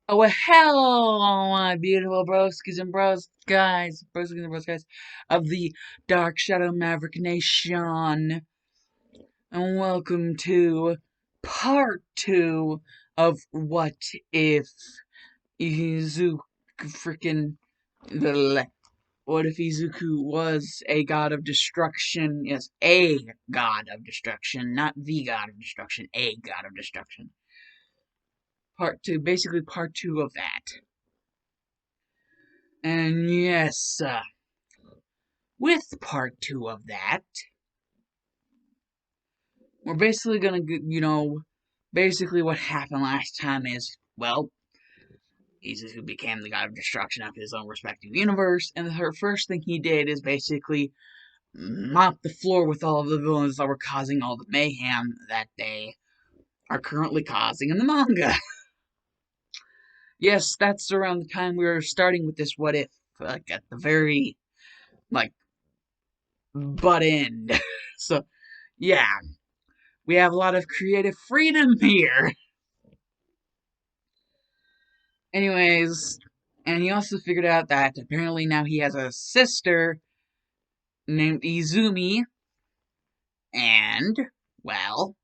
Oh, well, hello, my beautiful broskies and broskies and bros guys of the Dark Shadow Maverick Nation, and welcome to part two of What If Izuku freaking What if Izuku was a god of destruction? Yes, a god of destruction, not the god of destruction, a god of destruction. Part two, basically part two of that. And yes, with part two of that, we're basically gonna, basically what happened last time is, well, Izuku became the god of destruction of his own respective universe, and the first thing he did is basically mop the floor with all of the villains that were causing all the mayhem that they are currently causing in the manga. Yes, that's around the time we were starting with this what if, like, at the very, like, butt end. So, yeah, we have a lot of creative freedom here. Anyways, and he also figured out that apparently now he has a sister named Izumi, and well,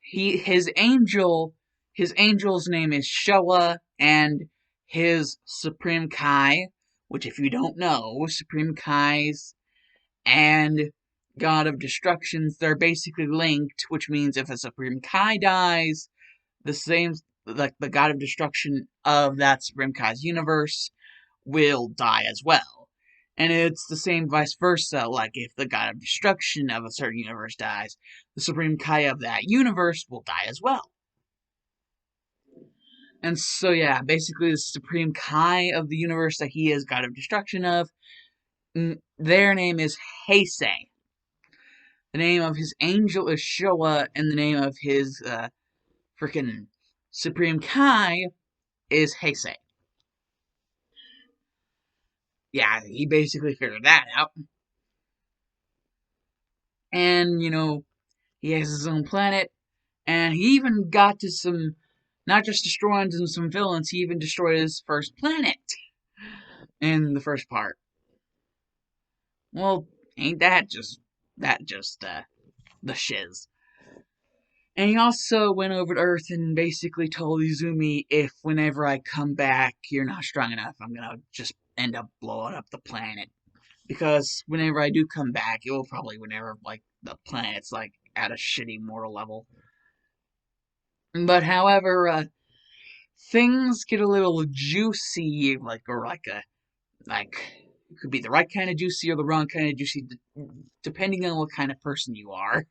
his angel's name is Showa, and his Supreme Kai, which if you don't know, Supreme Kai's and God of Destructions, they're basically linked, which means if a Supreme Kai dies, the same like the god of destruction of that Supreme Kai's universe will die as well. And it's the same vice versa, like if the god of destruction of a certain universe dies, the Supreme Kai of that universe will die as well. And so yeah, basically the Supreme Kai of the universe that he is god of destruction of, their name is Heisei. The name of his angel is Showa, and the name of his freaking Supreme Kai is Heisei. Yeah, he basically figured that out. And, he has his own planet, and he even got to some, not just destroying some villains, he even destroyed his first planet in the first part. Well, ain't that just the shiz. And he also went over to Earth and basically told Izumi, if whenever I come back you're not strong enough, I'm gonna just end up blowing up the planet. Because whenever I do come back, it will probably whenever like the planet's like at a shitty mortal level. But however, things get a little juicy, like it could be the right kind of juicy or the wrong kind of juicy, depending on what kind of person you are,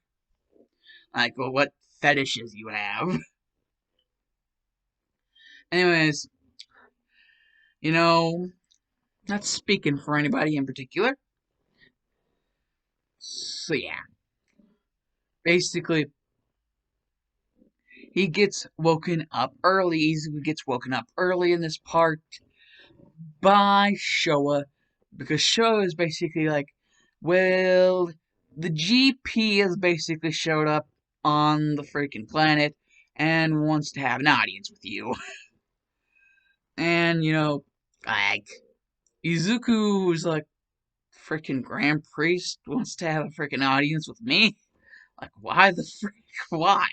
like what fetishes you have. Anyways, you know, not speaking for anybody in particular. So yeah, basically, he gets woken up early. Izuku gets woken up early in this part by Showa, because Showa is basically like, well, the GP has basically showed up on the freaking planet and wants to have an audience with you. And, like, Izuku's like, freaking Grand Priest wants to have a freaking audience with me? Like, why the frick? Why?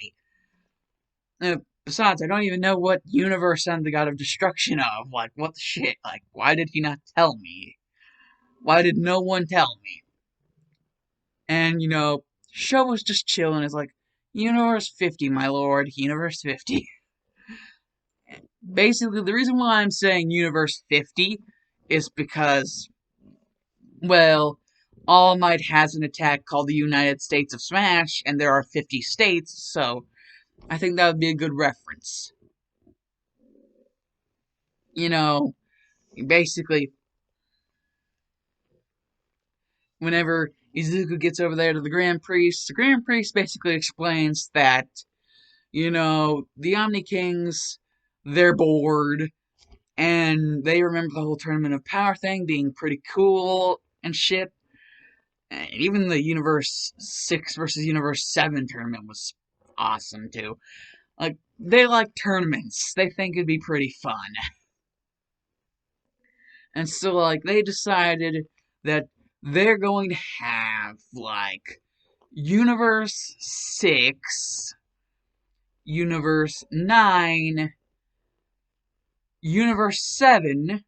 Besides, I don't even know what universe I'm the god of destruction of. Like, what the shit? Like, why did he not tell me? Why did no one tell me? And, Show was just chilling. It's like, Universe 50, my lord. Universe 50. Basically, the reason why I'm saying Universe 50 is because, well, All Might has an attack called the United States of Smash, and there are 50 states, so I think that would be a good reference. You know, basically, whenever Izuku gets over there to the Grand Priest basically explains that, the Omni Kings, they're bored, and they remember the whole Tournament of Power thing being pretty cool and shit. And even the Universe 6 versus Universe 7 tournament was awesome too. Like, they like tournaments. They think it'd be pretty fun. And so, like, they decided that they're going to have, like, Universe 6, Universe 9, Universe 7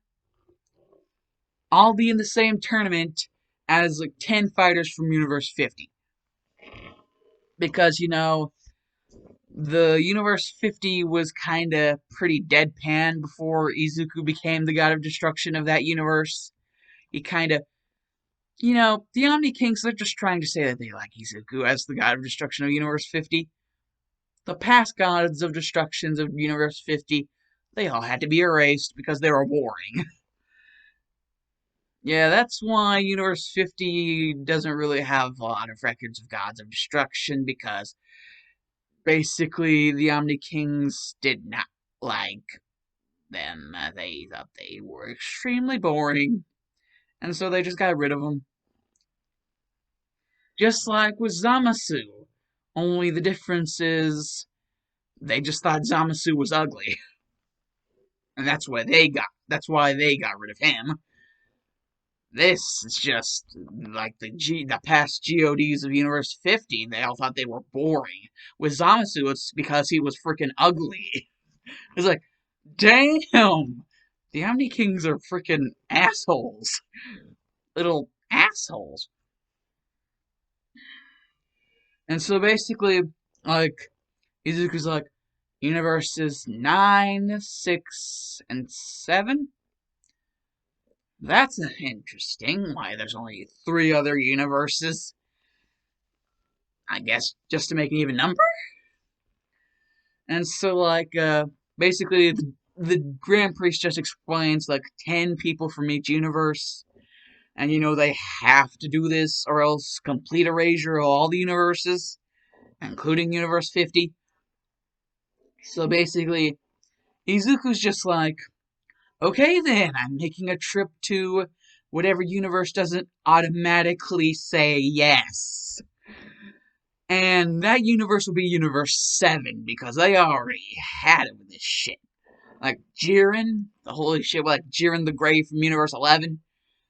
all be in the same tournament as, like, 10 fighters from Universe 50. Because, the Universe 50 was kinda pretty deadpan before Izuku became the god of destruction of that universe. He kinda, the Omni Kings, they're just trying to say that they like Izuku as the god of destruction of Universe 50. The past gods of destructions of Universe 50, they all had to be erased because they were boring. Yeah, that's why Universe 50 doesn't really have a lot of records of gods of destruction, because basically the Omni Kings did not like them. They thought they were extremely boring, and so they just got rid of them. Just like with Zamasu. Only the difference is they just thought Zamasu was ugly. And that's why they got rid of him. This is just like the past GODs of Universe 50. They all thought they were boring. With Zamasu, it's because he was freaking ugly. It's like, damn! The Omni Kings are freaking assholes. Little assholes. And so basically, like, Izuku's like, universes 9, 6, and 7? That's interesting. Why, there's only 3 other universes. I guess just to make an even number? And so, like, basically, the Grand Priest just explains, like, 10 people from each universe. And, they have to do this, or else complete erasure of all the universes, including Universe 50. So basically, Izuku's just like, okay then, I'm making a trip to whatever universe doesn't automatically say yes. And that universe will be Universe 7, because they already had it with this shit. Like Jiren, the holy shit, like Jiren the Grey from Universe 11,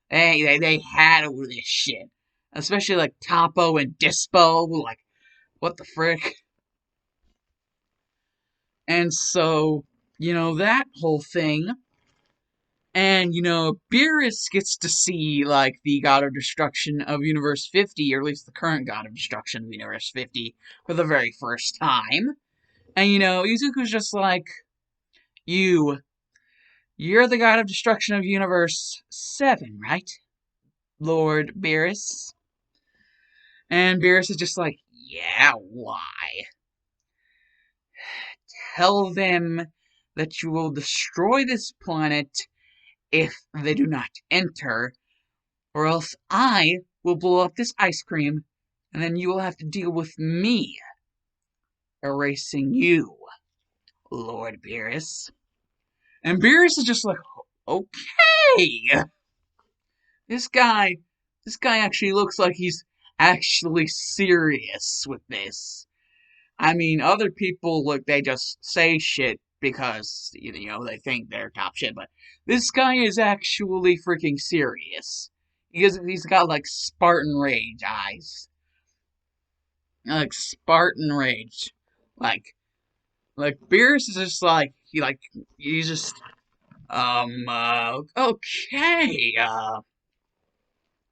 they had it with this shit. Especially like Topo and Dispo, like, what the frick? And so, that whole thing. And, Beerus gets to see, like, the God of Destruction of Universe 50, or at least the current God of Destruction of Universe 50, for the very first time. And, Izuku's just like, you're the God of Destruction of Universe 7, right? Lord Beerus? And Beerus is just like, yeah, why? Tell them that you will destroy this planet if they do not enter, or else I will blow up this ice cream, and then you will have to deal with me erasing you, Lord Beerus. And Beerus is just like, okay. This guy, this guy actually looks like he's actually serious with this. I mean, other people, look, they just say shit because, they think they're top shit, but this guy is actually freaking serious. He's got, like, Spartan Rage eyes. Like, Spartan Rage. Like, Beerus is just like, he's just, okay,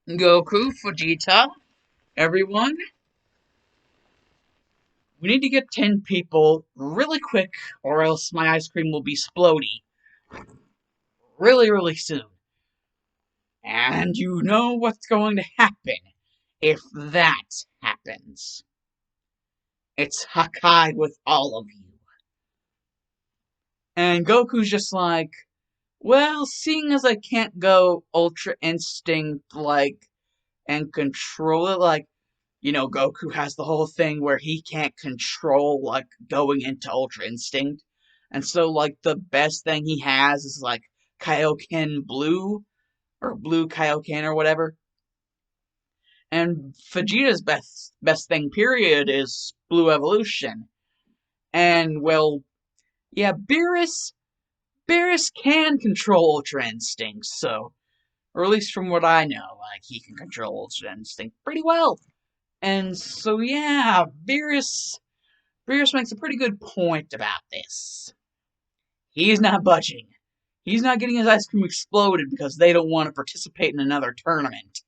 Goku, Vegeta, everyone. We need to get 10 people really quick, or else my ice cream will be splody. Really, really soon. And you know what's going to happen if that happens. It's Hakai with all of you. And Goku's just like, well, seeing as I can't go Ultra Instinct, like, and control it, like, Goku has the whole thing where he can't control, like, going into Ultra Instinct. And so, like, the best thing he has is, like, Kaioken Blue, or Blue Kaioken, or whatever. And Vegeta's best thing, period, is Blue Evolution. And, well, Yeah, Beerus can control Ultra Instinct, so, or at least from what I know, like, he can control Ultra Instinct pretty well. And so, yeah, Beerus makes a pretty good point about this. He's not budging. He's not getting his ice cream exploded because they don't want to participate in another tournament.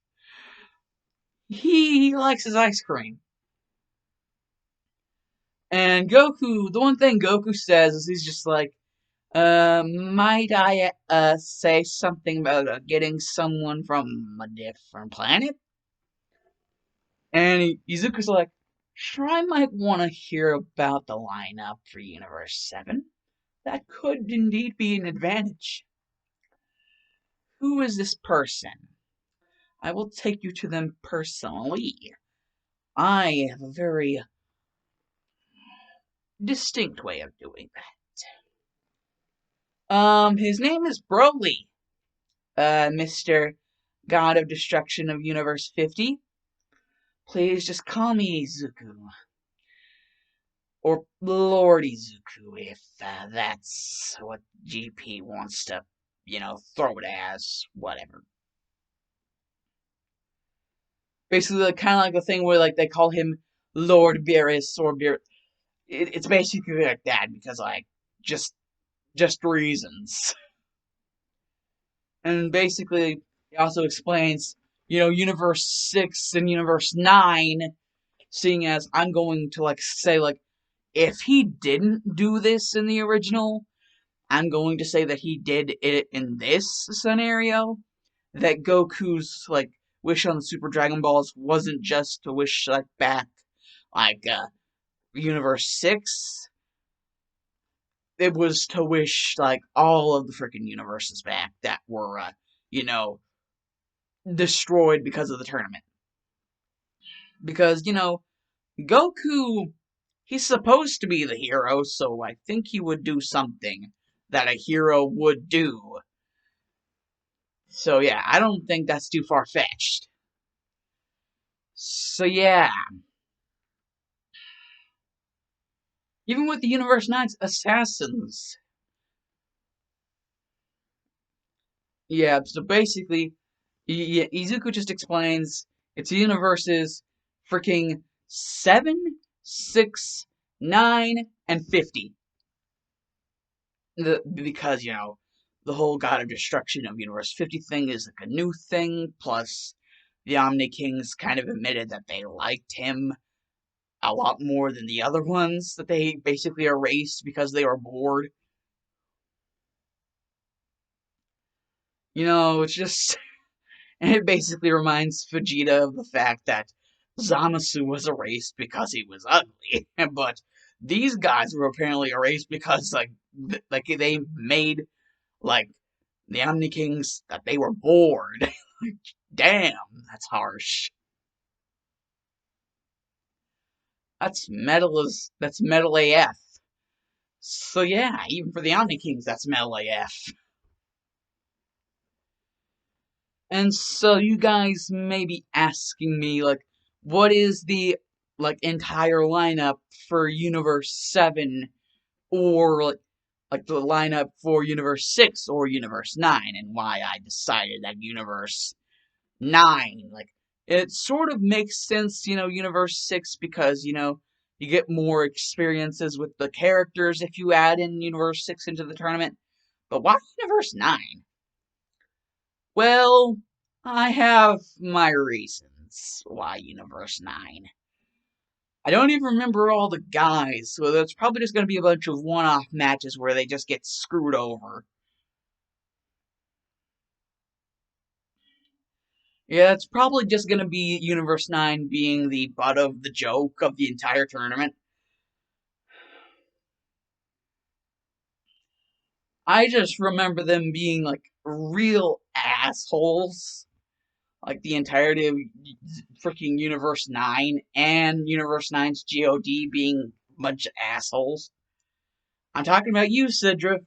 He likes his ice cream. And Goku, the one thing Goku says is he's just like, might I, say something about getting someone from a different planet? And Izuku's like, sure, I might want to hear about the lineup for Universe 7. That could indeed be an advantage. Who is this person? I will take you to them personally. I have a very distinct way of doing that. His name is Broly, Mr. God of Destruction of Universe 50. Please just call me Izuku. Or Lord Izuku, if that's what GP wants to, throw it as. Whatever. Basically, like, kind of like the thing where, like, they call him Lord Beerus or Beerus. It's basically like that because, like, just just reasons. And basically, he also explains, Universe 6 and Universe 9, seeing as I'm going to, like, say, like, if he didn't do this in the original, I'm going to say that he did it in this scenario. That Goku's, like, wish on the Super Dragon Balls wasn't just to wish, like, back, like, Universe 6. It was to wish, like, all of the freaking universes back that were, you know, destroyed because of the tournament. Because, Goku, he's supposed to be the hero, so I think he would do something that a hero would do. So yeah, I don't think that's too far-fetched. So yeah, even with the Universe 9's assassins. Yeah, so basically, Izuku just explains it's universes freaking 7, 6, 9, and 50. Because, the whole God of Destruction of Universe 50 thing is like a new thing, plus the Omni Kings kind of admitted that they liked him a lot more than the other ones that they basically erased because they were bored. It's just. And it basically reminds Vegeta of the fact that Zamasu was erased because he was ugly, but these guys were apparently erased because like they made like the Omni Kings that they were bored. Like, damn, that's harsh. That's metal AF. So yeah, even for the Omni Kings, that's metal AF. And so you guys may be asking me, like, what is the, like, entire lineup for Universe 7 or, like the lineup for Universe 6 or Universe 9 and why I decided that Universe 9, like, it sort of makes sense, Universe 6 because, you get more experiences with the characters if you add in Universe 6 into the tournament. But why Universe 9? Well, I have my reasons why Universe 9. I don't even remember all the guys, so that's probably just going to be a bunch of one-off matches where they just get screwed over. Yeah, it's probably just going to be Universe 9 being the butt of the joke of the entire tournament. I just remember them being, like, real assholes. Like, the entirety of freaking Universe 9 and Universe 9's GOD being a bunch of assholes. I'm talking about you, Sidra.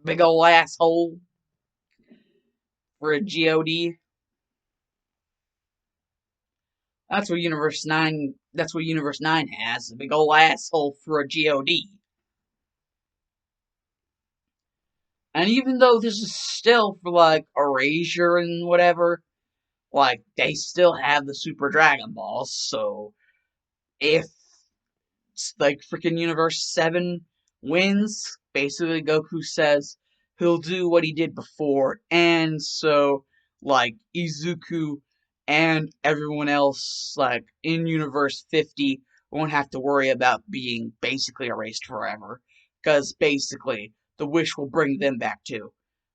Big ol' asshole for a GOD. That's what Universe 9. That's what Universe 9 has. A big ol' asshole for a God. And even though this is still for like erasure and whatever, like they still have the Super Dragon Balls. So if like freaking Universe 7 wins, basically Goku says he'll do what he did before, and so like Izuku and everyone else like in Universe 50 won't have to worry about being basically erased forever, because basically the wish will bring them back too,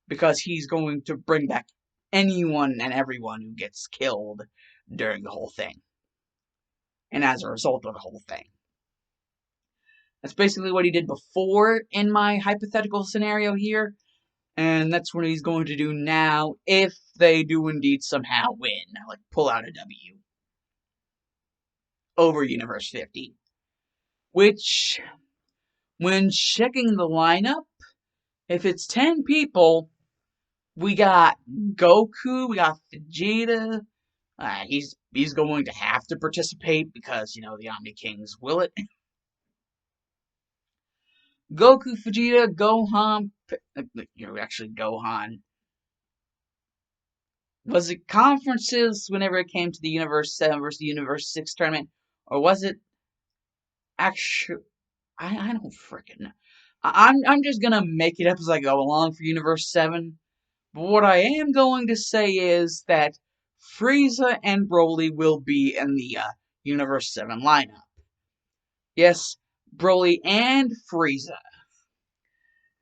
because he's going to bring back anyone and everyone who gets killed during the whole thing, and as a result of the whole thing. That's basically what he did before in my hypothetical scenario here, and that's what he's going to do now if they do indeed somehow win, like pull out a W over Universe 50. Which, when checking the lineup, if it's 10 people, we got Goku, we got Vegeta. He's going to have to participate because, the Omni Kings will it. Goku, Vegeta, Gohan, actually Gohan. Was it conferences whenever it came to the Universe 7 versus the Universe 6 tournament? Or was it actually. I don't freaking know. I'm just gonna make it up as I go along for Universe 7. But what I am going to say is that Frieza and Broly will be in the Universe 7 lineup. Yes, Broly and Frieza.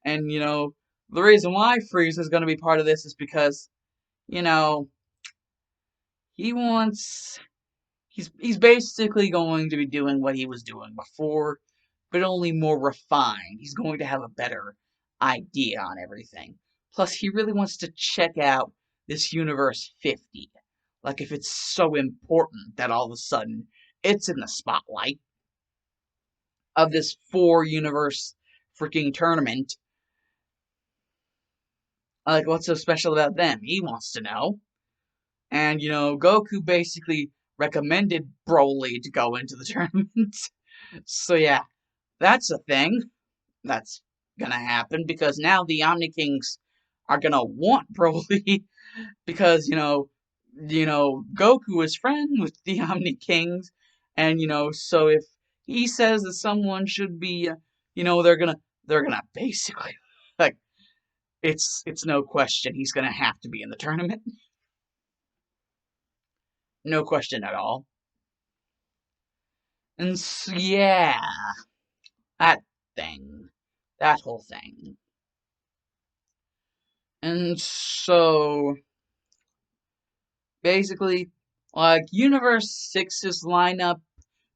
And, the reason why Frieza is going to be part of this is because, you know, he wants. He's basically going to be doing what he was doing before, but only more refined. He's going to have a better idea on everything. Plus, he really wants to check out this Universe 50. Like, if it's so important that all of a sudden it's in the spotlight of this 4 universe freaking tournament. Like, what's so special about them? He wants to know. And, Goku basically recommended Broly to go into the tournament. So, yeah, that's a thing that's gonna happen because now the Omni Kings are gonna want Broly because, Goku is friend with the Omni Kings, and, so if he says that someone should be, they're gonna basically, like, it's no question he's gonna have to be in the tournament. No question at all. And so, yeah, that thing. That whole thing. And so, basically, like, Universe 6's lineup,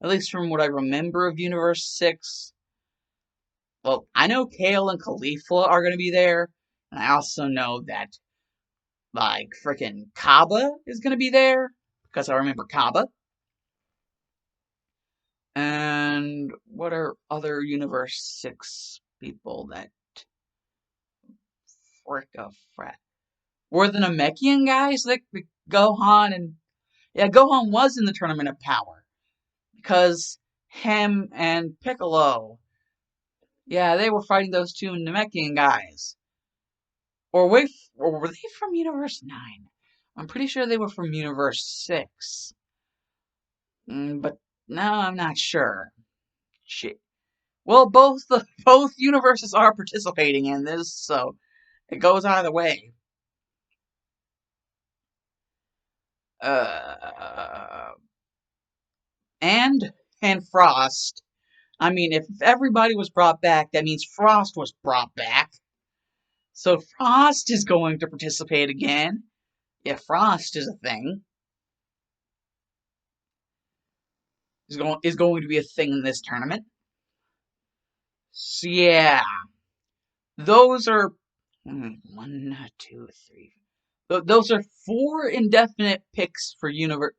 at least from what I remember of Universe 6, well, I know Kale and Caulifla are going to be there, and I also know that, like, frickin' Kaba is going to be there, because I remember Kaba. And what are other Universe 6 people that frick a frat? Were the Namekian guys, like Gohan and. Yeah, Gohan was in the Tournament of Power. Because him and Piccolo. Yeah, they were fighting those two Namekian guys. Or were they from Universe 9? I'm pretty sure they were from Universe 6. But no, I'm not sure. Shit. Well, both universes are participating in this, so it goes either way. Uh, and Frost. I mean, if everybody was brought back, that means Frost was brought back. So Frost is going to participate again. If Frost is a thing, is going to be a thing in this tournament. So yeah, those are one, two, three. Those are 4 indefinite picks for universe.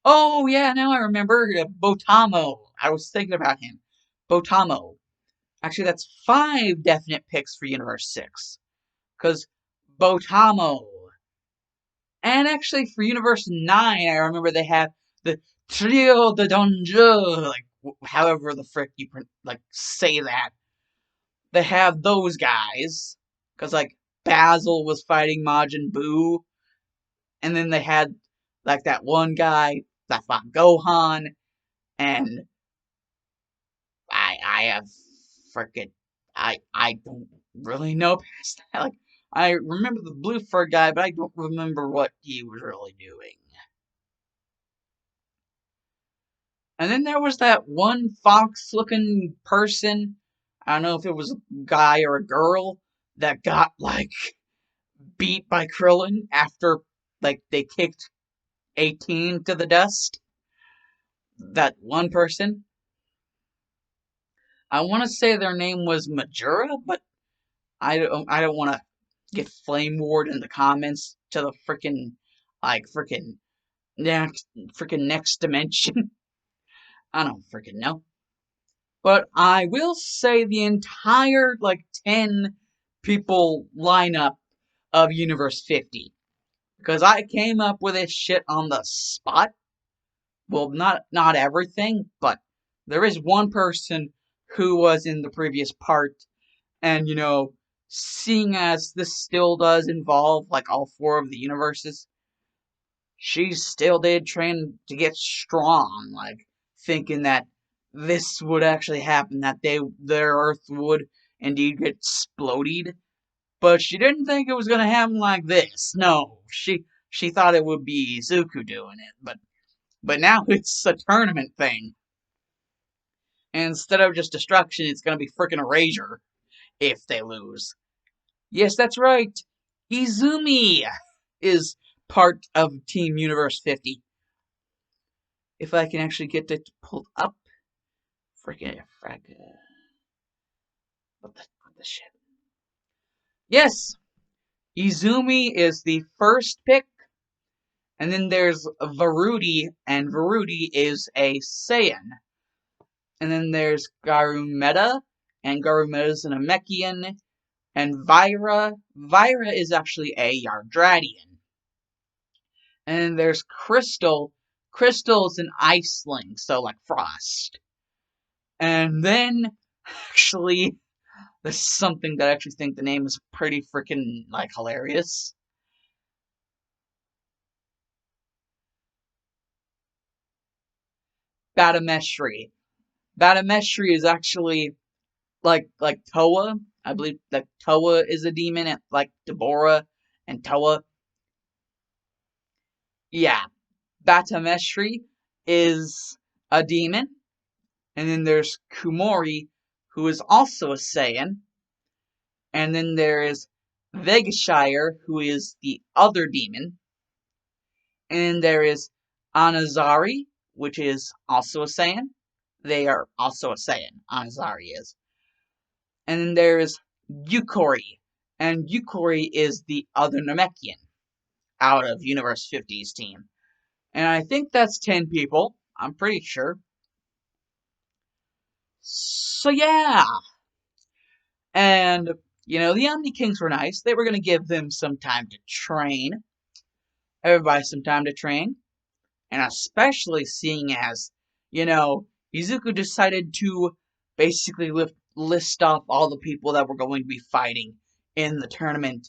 Oh yeah, now I remember Botamo. I was thinking about him. Botamo. Actually, that's 5 definite picks for Universe 6. Because Botamo. And actually, for Universe 9, I remember they have the Trio de Danger, like however the frick you like say that. They have those guys, cause like Basil was fighting Majin Buu, and then they had like that one guy that fought Gohan, and I have frickin' I don't really know past that. Like I remember the blue fur guy, but I don't remember what he was really doing. And then there was that one fox looking person. I don't know if it was a guy or a girl that got like beat by Krillin after like they kicked 18 to the dust. That one person. I want to say their name was Majura, but I don't want to get flame warred in the comments to the freaking like freaking next dimension. I don't freaking know. But I will say the entire like 10 people lineup of Universe 50 because I came up with this shit on the spot. Well, not everything, but there is one person who was in the previous part, and seeing as this still does involve like all four of the universes, she still did train to get strong, like thinking that this would actually happen, that their Earth would indeed get exploded. But she didn't think it was gonna happen like this. No, she thought it would be Izuku doing it, but now it's a tournament thing. And instead of just destruction, it's gonna be freaking erasure if they lose. Yes, that's right. Izumi is part of Team Universe 50. If I can actually get it pulled up. Freaking frag. What the shit? Yes, Izumi is the first pick, and then there's Varuti, and Varuti is a Saiyan. And then there's Garumeta, and Garumeta's an Namekian, and Vyra. Vyra is actually a Yardratian. And then there's Crystal. Crystal is an Iceling, so like Frost. And then, actually, this is something that I actually think the name is pretty freaking, like, hilarious. Batameshri. Batameshri is actually like Toa. I believe that Toa is a demon, and like Deborah and Toa. Yeah, Batameshri is a demon, and then there's Kumori, who is also a Saiyan, and then there is Vegashire, who is the other demon, and there is Anazari, which is also a Saiyan. They are also a Saiyan. Anazari is. And then there is Yukori, and Yukori is the other Namekian out of Universe 50's team. And I think that's 10 people. I'm pretty sure. So yeah. And, the Omni Kings were nice. They were going to give them some time to train. Everybody some time to train. And especially seeing as, Izuku decided to basically list off all the people that were going to be fighting in the tournament,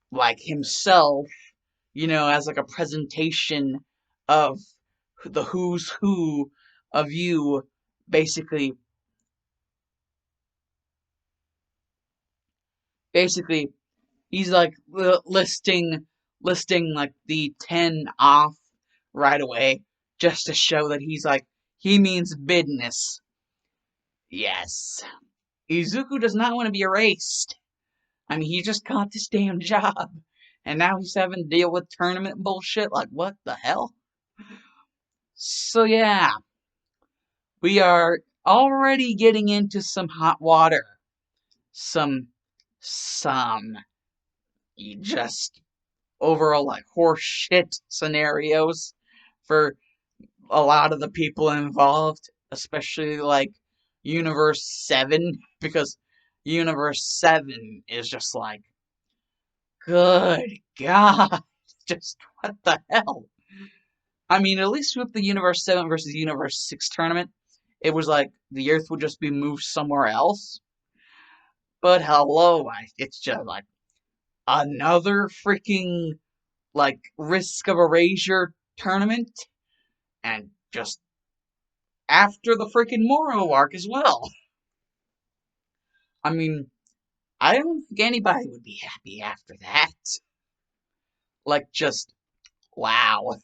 like himself, as like a presentation of the who's who of you, basically, basically, he's like listing like the 10 off right away, just to show that he's like, he means business. Yes. Izuku does not want to be erased. I mean, he just got this damn job. And now he's having to deal with tournament bullshit. Like, what the hell? So, yeah. We are already getting into some hot water. Some just overall, like, horseshit scenarios for a lot of the people involved, especially like Universe 7, because Universe 7 is just like, good God, just what the hell? I mean, at least with the Universe 7 versus Universe 6 tournament, it was like the Earth would just be moved somewhere else. But hello, it's just like another freaking like Risk of Erasure tournament, and just after the freaking Moro arc as well. I mean, I don't think anybody would be happy after that. Like, just wow.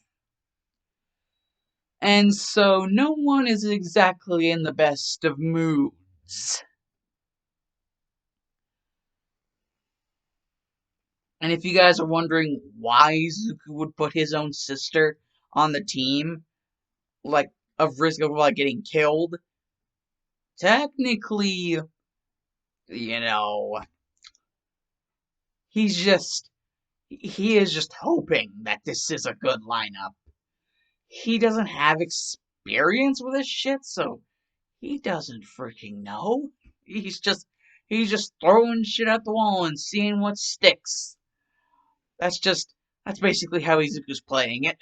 And so, no one is exactly in the best of moods. And if you guys are wondering why Izuku would put his own sister on the team, like, of risk of, like, getting killed, technically, you know, he's just, he is just hoping that this is a good lineup. He doesn't have experience with this shit, so he doesn't freaking know. He's just, he's just throwing shit at the wall and seeing what sticks. That's just, that's basically how Izuku's playing it.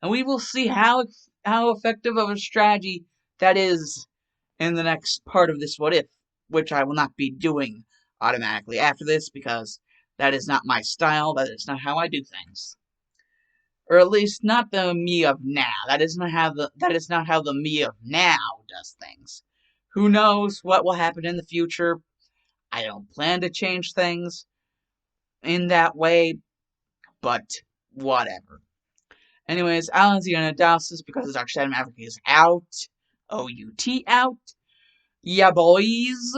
And we will see how effective of a strategy that is in the next part of this What If, which I will not be doing automatically after this because that is not my style. That is not how I do things, or at least not the me of now. That is not how the me of now does things. Who knows what will happen in the future? I don't plan to change things in that way, but whatever. Anyways, Alan's gonna douse this because the Dark Shadow Maverick is out. OUT out. Yeah, boys.